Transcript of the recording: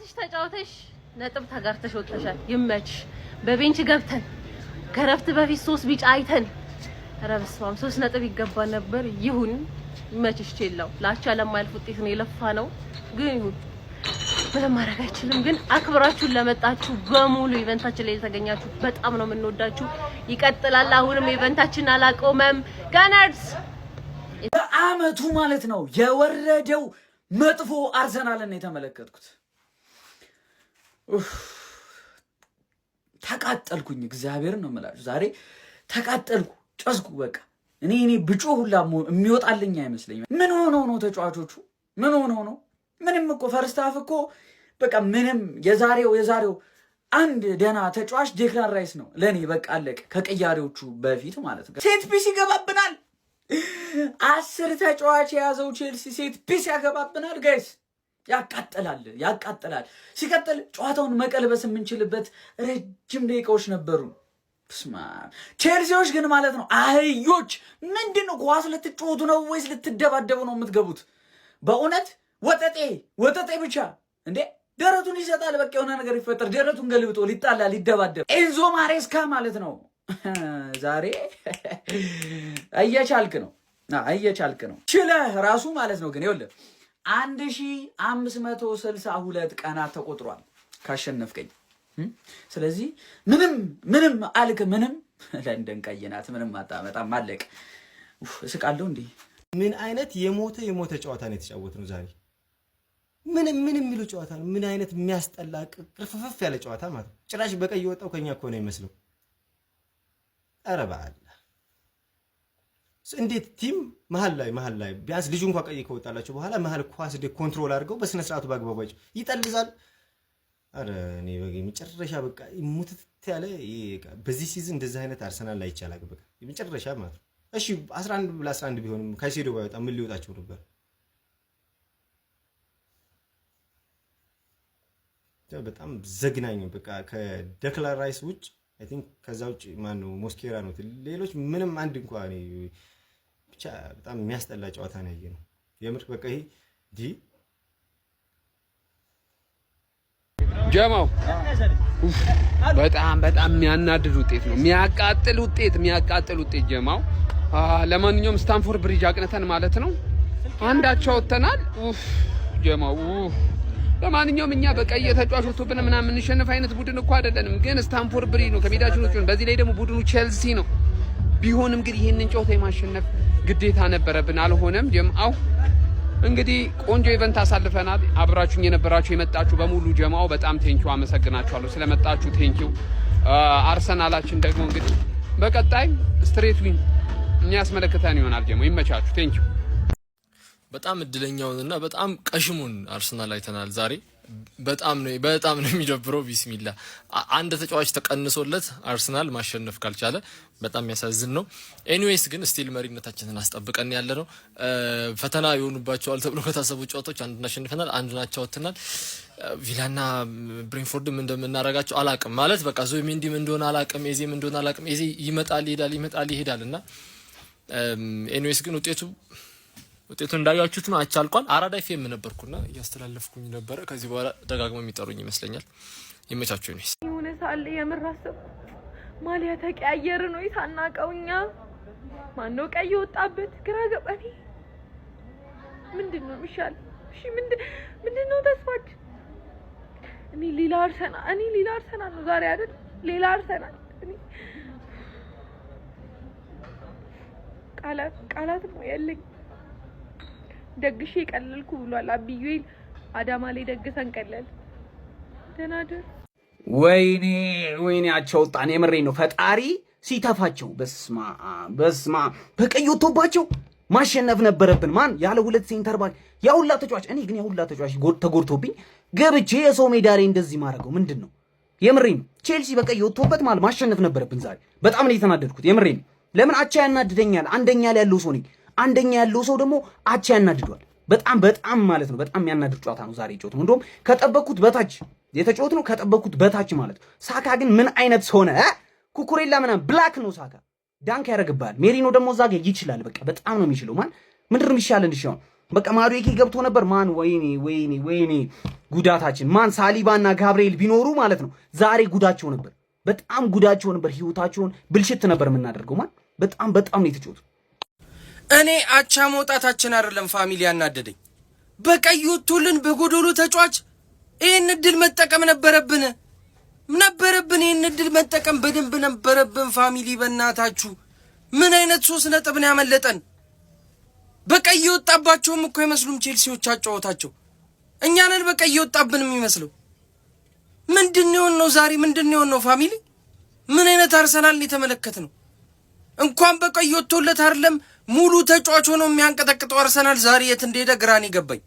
በራስሽ ተጫውተሽ ነጥብ ተጋርተሽ ወጥተሻል። ይመችሽ። በቤንች ገብተን ከረፍት በፊት 3 ቢጫ አይተን ረብስማም 3 ነጥብ ይገባ ነበር። ይሁን ይመችሽ። ቼላው ላቻ ለማይልፍ ውጤት ነው የለፋ ነው ግን ይሁን ምንም ማድረግ አይችልም። ግን አክብራችሁን ለመጣችሁ በሙሉ ኢቨንታችን ላይ የተገኛችሁ በጣም ነው የምንወዳችሁ። ይቀጥላል። አሁንም ኢቨንታችን አላቆመም። ጋነርስ በአመቱ ማለት ነው የወረደው መጥፎ አርሰናልን የተመለከትኩት። ተቃጠልኩኝ። እግዚአብሔር ነው የምላችሁ። ዛሬ ተቃጠልኩ፣ ጨስኩ። በቃ እኔ ብጮ ሁላ የሚወጣልኝ አይመስለኝም። ምን ሆነው ነው ተጫዋቾቹ? ምን ሆነው ነው? ምንም እኮ ፈርስት ሃፍ እኮ በቃ ምንም የዛሬው አንድ ደና ተጫዋች ዴክላን ራይስ ነው ለኔ። በቃ አለቀ። ከቅያሬዎቹ በፊት ማለት ነው። ሴት ፒስ ይገባብናል። 10 ተጫዋች የያዘው ቼልሲ ሴት ፒስ ያገባብናል። ጋይስ ያቃጥላል። ሲቀጥል ጨዋታውን መቀልበስ የምንችልበት ረጅም ደቂቃዎች ነበሩ። ስማ ቼልሲዎች ግን ማለት ነው አህዮች። ምንድነው ኳስ ልትጫወቱ ነው ወይስ ልትደባደቡ ነው የምትገቡት? በእውነት ወጠጤ ብቻ እንዴ! ደረቱን ይሰጣል። በቃ የሆነ ነገር ይፈጠር፣ ደረቱን ገልብጦ ሊጣላ ሊደባደብ። ኤንዞ ማሬስካ ማለት ነው ዛሬ እየቻልክ ነው ችለህ ራሱ ማለት ነው። ግን ይኸውልህ 1562 ቀናት ተቆጥሯል ካሸነፍከኝ። ስለዚህ ምንም አልክ ምንም ለንደን ቀይናት ምንም አታመጣም። አለቅ እስቃለሁ እንዴ! ምን አይነት የሞተ ጨዋታ ነው የተጫወትነው ዛሬ? ምን የሚሉ ጨዋታ ነው? ምን አይነት የሚያስጠላ ቅርፍፍፍ ያለ ጨዋታ ማለት ነው። ጭራሽ በቀይ የወጣው ከኛ እኮ ነው የሚመስለው። ኧረ በአላህ እንዴት ቲም መሀል ላይ ቢያንስ ልጁ እንኳን ቀይ ከወጣላቸው በኋላ መሀል ኳስ ኮንትሮል አድርገው በስነ ስርዓቱ ባግባባቸው ይጠልዛል። አረ እኔ መጨረሻ በቃ ሙትት ያለ በዚህ ሲዝን እንደዚህ አይነት አርሰናል ላይ ይቻላል። በቃ መጨረሻ ማለት ነው። እሺ 11 ቢሆንም ካይሴዶ ባይወጣ ምን ሊወጣቸው ነበር? በጣም ዘግናኝ። በቃ ከዴክላን ራይስ ውጭ አይ ቲንክ ከዛ ውጭ ማን ነው? ሞስኬራ ነው። ሌሎች ምንም አንድ እንኳን ብቻ በጣም የሚያስጠላ ጨዋታ ነው ያየነው። የምር በቃ ይሄ ጀማው በጣም የሚያናድድ ውጤት ነው። የሚያቃጥል ውጤት ጀማው። ለማንኛውም ስታንፎርድ ብሪጅ አቅንተን ማለት ነው አንዳቸው ወተናል። ጀማው ለማንኛውም እኛ በቀይ ተጫዋች ወጥቶብን ምናምን የምንሸነፍ አይነት ቡድን እኮ አይደለንም። ግን ስታንፎርድ ብሪጅ ነው ከሜዳችን ውጭ ነው። በዚህ ላይ ደግሞ ቡድኑ ቼልሲ ነው። ቢሆንም ግን ይሄንን ጨዋታ የማሸነፍ ግዴታ ነበረብን። አልሆነም። ጀማው እንግዲህ ቆንጆ ኢቨንት አሳልፈናል። አብራችሁኝ የነበራችሁ የመጣችሁ በሙሉ ጀማው በጣም ቴንኪው፣ አመሰግናችኋለሁ ስለመጣችሁ ቴንኪው። አርሰናላችን ደግሞ እንግዲህ በቀጣይ ስትሬት ዊን የሚያስመለክተን ይሆናል። ጀማው ይመቻችሁ። ቴንኪው። በጣም እድለኛውንና በጣም ቀሽሙን አርሰናል አይተናል ዛሬ። በጣም ነው የሚደብረው። ቢስሚላ አንድ ተጫዋች ተቀንሶለት አርሰናል ማሸነፍ ካልቻለ በጣም የሚያሳዝን ነው። ኤኒዌይስ ግን ስቲል መሪነታችንን አስጠብቀን ያለ ነው። ፈተና ይሆኑባቸዋል ተብሎ ከታሰቡ ጨዋታዎች አንዱን አሸንፈናል፣ አንዱን አቻ ወጥተናል። ቪላና ብሬንፎርድም እንደምናረጋቸው አላቅም ማለት በቃ ዙቢሜንዲም እንደሆነ አላቅም፣ ኤዜም እንደሆነ አላቅም። ኤዜ ይመጣል ይሄዳልና ኤኒዌይስ ግን ውጤቱ እንዳያችሁት ነው። አቻልቋል። አራዳ ፌም ነበርኩና እያስተላለፍኩኝ ነበረ። ከዚህ በኋላ ደጋግሞ የሚጠሩኝ ይመስለኛል። ይመቻችሁ ነው። የሆነ ሳለ የምራሰብ ማሊያ ተቀያየር ነው የታናቀውኛ ማነው ቀይ ወጣበት ግራ ገባኝ። ምንድነው የሚሻል? እሺ ምንድነው ተስፋች? እኔ ሌላ አርሰናል ነው ዛሬ አይደል? ሌላ አርሰናል ቃላት ነው ያለኝ። ደግሼ ቀለልኩ ብሏል አብዩል። አዳማ ላይ ደግሰን ቀለል። ደናደር ወይኔ አቻውጣን። የምሬ ነው። ፈጣሪ ሲተፋቸው በስማ በቀይ ወጥቶባቸው ማሸነፍ ነበረብን። ማን ያለ 2 ሴንተር ባክ ያውላ ተጫዋች። እኔ ግን ያውላ ተጫዋች ተጎድቶብኝ ገብቼ የሰው ሜዳ ላይ እንደዚህ ማድረገው ምንድን ነው? የምሬ ነው። ቼልሲ በቀይ ወጥቶበት ማለት ማሸነፍ ነበረብን ዛሬ። በጣም ነው የተናደድኩት። የምሬ ነው። ለምን አቻ ያናድደኛል? አንደኛ ላይ ያለው ሰው ነኝ። አንደኛ ያለው ሰው ደግሞ አቻ ያናድዷል። በጣም ማለት ነው። በጣም የሚያናድድ ጨዋታ ነው ዛሬ ጨዋታ። እንደውም ከጠበቅኩት በታች የተጫወት ነው። ከጠበቅኩት በታች ማለት ነው። ሳካ ግን ምን አይነት ሰው ነው? ኩኩሬላ ምናምን ብላክ ነው ሳካ። ዳንክ ያደርግብሃል። ሜሪኖ ደግሞ እዛ ጋር ይችላል። በቃ በጣም ነው የሚችለው። ምንድን ነው የሚሻለን? በቃ ማዱዌኬ ገብቶ ነበር። ማን ወይኔ ጉዳታችን ማን ሳሊባና ጋብርኤል ቢኖሩ ማለት ነው ዛሬ ጉዳቸው ነበር። በጣም ጉዳቸው ነበር። ህይወታቸውን ብልሽት ነበር የምናደርገው። ማን በጣም ነው የተጫወቱ። እኔ አቻ መውጣታችን አይደለም ፋሚሊ ያናደደኝ፣ በቀይ ወጥቶልን በጎዶሎ ተጫዋች ይህን እድል መጠቀም ነበረብን። ይህን እድል መጠቀም በደንብ ነበረብን። ፋሚሊ በእናታችሁ ምን አይነት 3 ነጥብ ነው ያመለጠን? በቀይ የወጣባቸውም እኮ አይመስሉም ቼልሲዎች አጫወታቸው። እኛ ነን በቀይ የወጣብን የሚመስለው። ምንድነው ነው ዛሬ ምንድነው ነው ፋሚሊ? ምን አይነት አርሰናልን የተመለከትነው? እንኳን በቀይ ወጥቶለት አይደለም ሙሉ ተጫዋች ሆኖ የሚያንቀጠቅጠው አርሰናል ዛሬ የት እንደሄደ ግራን ይገባኝ።